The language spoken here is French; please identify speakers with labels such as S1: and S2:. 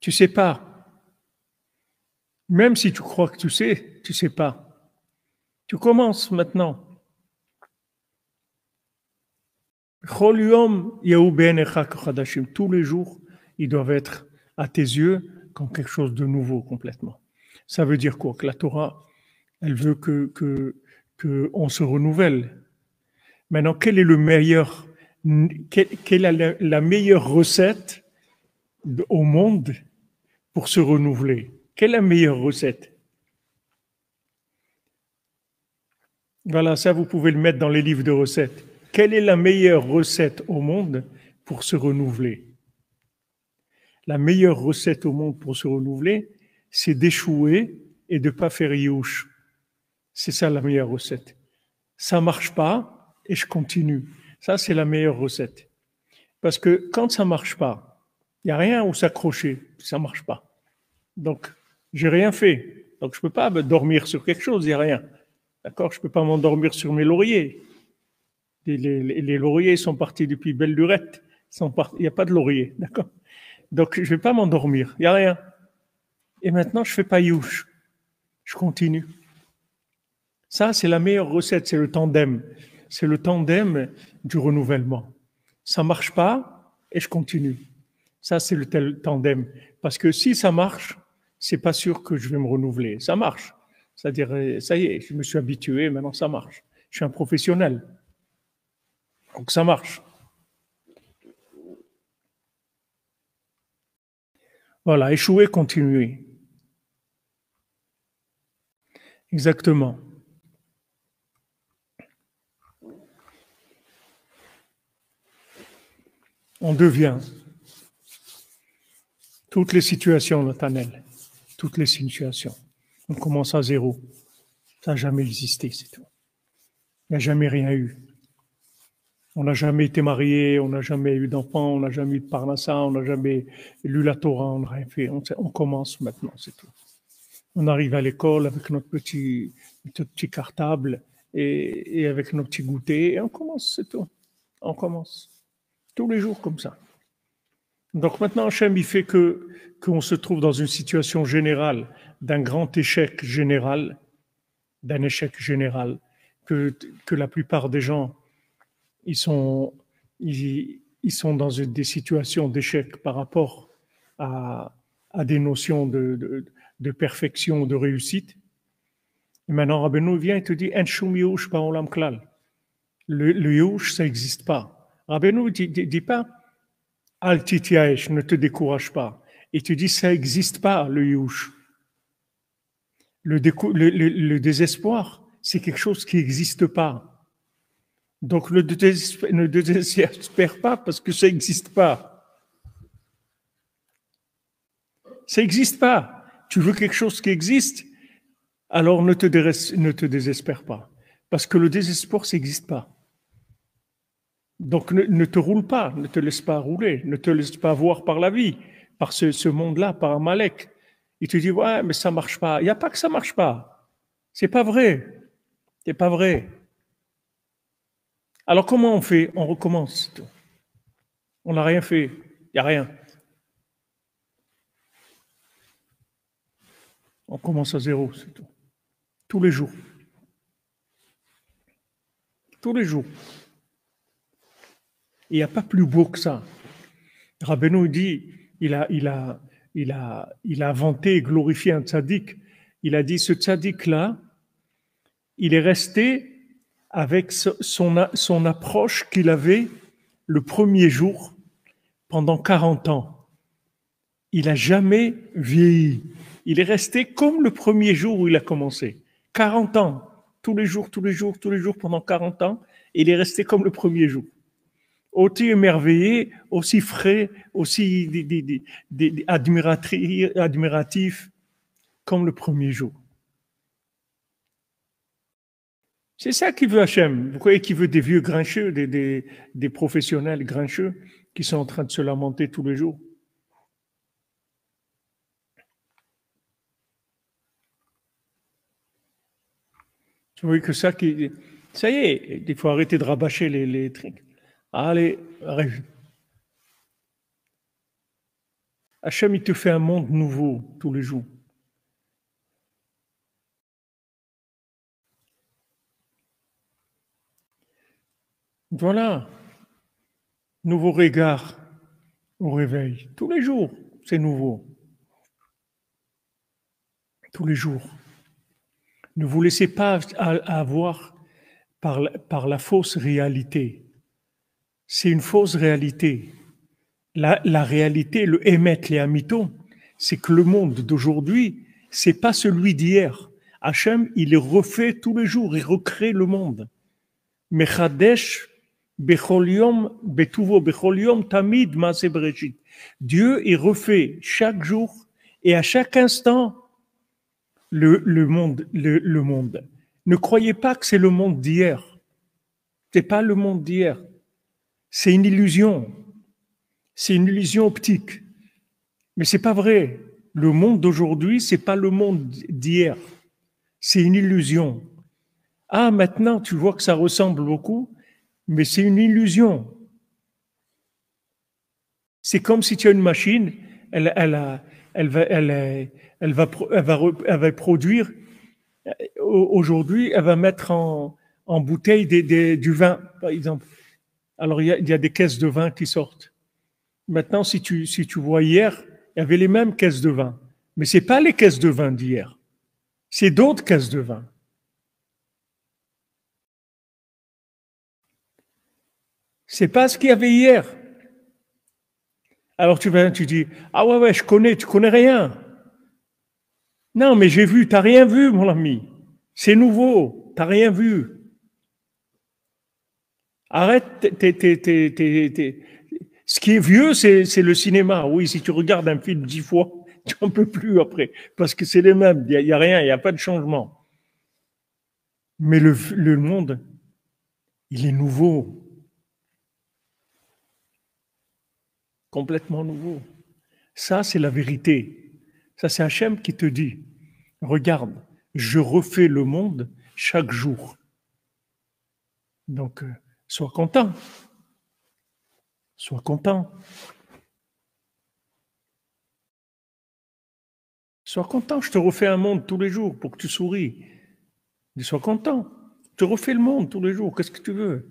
S1: Tu sais pas. Même si tu crois que tu sais pas. Tu commences maintenant. Tous les jours, ils doivent être à tes yeux comme quelque chose de nouveau complètement. Ça veut dire quoi? Que la Torah, elle veut que on se renouvelle. Maintenant, quel est le meilleur, quelle est la meilleure recette au monde pour se renouveler? Quelle est la meilleure recette? Voilà, ça vous pouvez le mettre dans les livres de recettes. Quelle est la meilleure recette au monde pour se renouveler? La meilleure recette au monde pour se renouveler, c'est d'échouer et de ne pas faire youch. C'est ça la meilleure recette. Ça marche pas et je continue. Ça, c'est la meilleure recette. Parce que quand ça marche pas, il n'y a rien où s'accrocher. Ça marche pas. Donc, j'ai rien fait. Donc, je peux pas me dormir sur quelque chose, il n'y a rien. D'accord? Je peux pas m'endormir sur mes lauriers. Les lauriers sont partis depuis belle lurette. Il n'y a pas de laurier. D'accord? Donc, je vais pas m'endormir. Il n'y a rien. Et maintenant, je fais pas youch. Je continue. Ça, c'est la meilleure recette, c'est le tandem. C'est le tandem du renouvellement. Ça marche pas et je continue. Ça, c'est le tel tandem. Parce que si ça marche, c'est pas sûr que je vais me renouveler. Ça marche. C'est-à-dire, ça y est, je me suis habitué, maintenant ça marche. Je suis un professionnel. Donc ça marche. Voilà, échouer, continuer. Exactement. On devient toutes les situations, Nathanaël. Toutes les situations. On commence à zéro. Ça n'a jamais existé, c'est tout. Il n'y a jamais rien eu. On n'a jamais été marié, on n'a jamais eu d'enfant, on n'a jamais eu de parnassa, on n'a jamais lu la Torah, on n'a rien fait. On commence maintenant, c'est tout. On arrive à l'école avec notre petit cartable et avec nos petits goûters et on commence, c'est tout. On commence. Tous les jours comme ça. Donc maintenant, Hachem, il fait qu'on se trouve dans une situation générale, d'un grand échec général, que la plupart des gens, ils sont, ils sont dans des situations d'échec par rapport à des notions de perfection, de réussite. Et maintenant, Rabbeinu vient et te dit, En shum yush ba'olam klal. Le yush, ça n'existe pas. Rabbeinu ne dit pas, Al titiaesh, ne te décourage pas. Et tu dis, ça n'existe pas, le yush. Le désespoir, c'est quelque chose qui n'existe pas. Donc ne désespère pas parce que ça n'existe pas. Ça n'existe pas. Tu veux quelque chose qui existe, alors ne te désespère pas. Parce que le désespoir, ça n'existe pas. Donc ne te roule pas, ne te laisse pas rouler, ne te laisse pas voir par la vie, par ce monde-là, par Amalek. Il te dit, ouais, mais ça marche pas. Il n'y a pas que ça marche pas. C'est pas vrai. C'est pas vrai. Alors comment on fait? On recommence. On n'a rien fait. Il n'y a rien. On commence à zéro, c'est tout. Tous les jours. Tous les jours. Il n'y a pas plus beau que ça. Rabbeinu dit, il a inventé et glorifié un tzaddik. Il a dit, ce tzaddik-là, il est resté avec son approche qu'il avait le premier jour pendant 40 ans. Il n'a jamais vieilli. Il est resté comme le premier jour où il a commencé. 40 ans. Tous les jours, pendant 40 ans. Il est resté comme le premier jour. Aussi émerveillé, aussi frais, aussi admiratif comme le premier jour. C'est ça qu'il veut Hachem. Vous voyez qu'il veut des vieux grincheux, des professionnels grincheux qui sont en train de se lamenter tous les jours. Vous voyez que ça qui... Ça y est, il faut arrêter de rabâcher les trucs. Allez, arrête. Hachem, il te fait un monde nouveau tous les jours. Voilà, nouveau regard au réveil. Tous les jours, c'est nouveau. Tous les jours. Ne vous laissez pas avoir par la fausse réalité. C'est une fausse réalité. La réalité, le émettre les amiton, c'est que le monde d'aujourd'hui, c'est pas celui d'hier. Hachem, il est refait tous les jours, il recrée le monde. Mechadesh bechol yom betuvo bechol yom tamid maaseh bereshit. Dieu, il refait chaque jour et à chaque instant le monde, le monde. Ne croyez pas que c'est le monde d'hier. C'est pas le monde d'hier. C'est une illusion. C'est une illusion optique. Mais c'est pas vrai. Le monde d'aujourd'hui, c'est pas le monde d'hier. C'est une illusion. Ah, maintenant, tu vois que ça ressemble beaucoup, mais c'est une illusion. C'est comme si tu as une machine, elle va produire. Aujourd'hui, elle va mettre en bouteille du vin, par exemple. Alors, il y a des caisses de vin qui sortent. Maintenant, si tu vois hier, il y avait les mêmes caisses de vin. Mais ce n'est pas les caisses de vin d'hier. C'est d'autres caisses de vin. C'est pas ce qu'il y avait hier. Alors tu dis, ah ouais, je connais, tu connais rien. Non, mais j'ai vu, t'as rien vu, mon ami. C'est nouveau, t'as rien vu. Arrête, ce qui est vieux, c'est le cinéma. Oui, si tu regardes un film 10 fois, tu n'en peux plus après, parce que c'est les mêmes. Il y a rien, il n'y a pas de changement. Mais le monde, il est nouveau, complètement nouveau. Ça, c'est la vérité. Ça, c'est Hachem qui te dit, regarde, je refais le monde chaque jour. Donc, sois content. Sois content. Sois content. Je te refais un monde tous les jours pour que tu souris. Mais sois content. Je te refais le monde tous les jours. Qu'est-ce que tu veux?